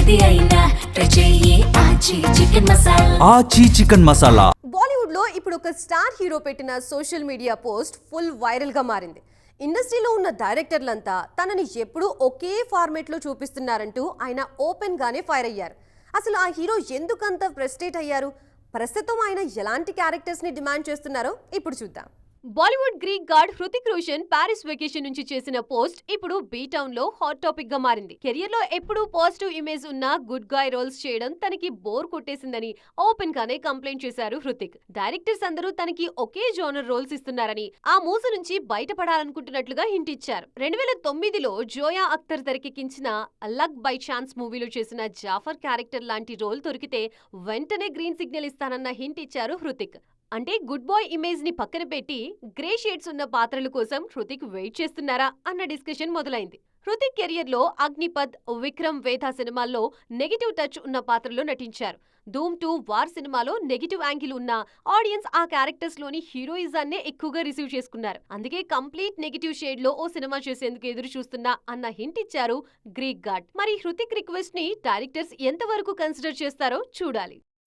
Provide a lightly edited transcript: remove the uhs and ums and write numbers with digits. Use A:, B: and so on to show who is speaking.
A: ఏది అయినా ట్రై చెయ్యి ఆచి చికెన్ మసాలా.
B: ఆచి చికెన్ మసాలా.
C: బాలీవుడ్ లో ఇప్పుడు ఒక స్టార్ హీరో పెట్టిన social media post full viral గా మారింది. ఇండస్ట్రీలో ఉన్న డైరెక్టర్లంతా తనని ఎప్పుడూ ఒకే ఫార్మేట్ లో చూపిస్తున్నారంటూ ఆయన ఓపెన్ గానే ఫైర్ అయ్యారు. అసలు ఆ హీరో ఎందుకంత ఫ్రస్ట్రేట్ అయ్యారు? ప్రస్తుతం ఆయన ఎలాంటి క్యారెక్టర్స్ ని డిమాండ్ చేస్తున్నారో ఇప్పుడు చూద్దాం. Bollywood Greek God Hrithik Roshan Paris vacation నుంచి చేసిన పోస్ట్ ఇప్పుడు బీ టౌన్ లో హాట్ టాపిక్ గా మారింది. కెరియర్ లో ఎప్పుడూ పాజిటివ్ ఇమేజ్ ఉన్న గుడ్ గాయ్ రోల్స్ చేయడం తనకి బోర్ కొట్టేసిందని ఓపెన్ గానే కంప్లైంట్ చేశారు హృతిక్. డైరెక్టర్స్ అందరూ తనకి ఒకే జోనర్ రోల్స్ ఇస్తున్నారని, ఆ మూస నుంచి బయటపడాలనుకుంటున్నట్లుగా హింట్ ఇచ్చారు. 2009లో జోయా అఖ్తర్ తెరకెక్కించిన లక్ బై ఛాన్స్ మూవీలో చేసిన జాఫర్ క్యారెక్టర్ లాంటి రోల్ దొరికితే వెంటనే గ్రీన్ సిగ్నల్ ఇస్తానన్న హింట్ ఇచ్చారు హృతిక్. అంటే గుడ్ బాయ్ ఇమేజ్ ని పక్కన పెట్టి గ్రే షేడ్స్ ఉన్న పాత్రల కోసం హృతిక్ వెయిట్ చేస్తున్నారా అన్న డిస్కషన్ మొదలైంది. హృతిక్ కెరియర్ లో అగ్నిపథ్, విక్రమ్ వేధ సినిమాల్లో నెగిటివ్ టచ్ ఉన్న పాత్రలో నటించారు. ధూమ్ 2 వార్ సినిమాలో నెగిటివ్ యాంగిల్ ఉన్న ఆడియన్స్ ఆ క్యారెక్టర్స్ లోని హీరోయిజాన్నే ఎక్కువగా రిసీవ్ చేసుకున్నారు. అందుకే కంప్లీట్ నెగిటివ్ షేడ్ లో ఓ సినిమా చేసేందుకు ఎదురు చూస్తున్నా అన్న హింట్ ఇచ్చారు గ్రీక్ గాడ్. మరి హృతిక్ రిక్వెస్ట్ ని డైరెక్టర్స్ ఎంతవరకు కన్సిడర్ చేస్తారో చూడాలి.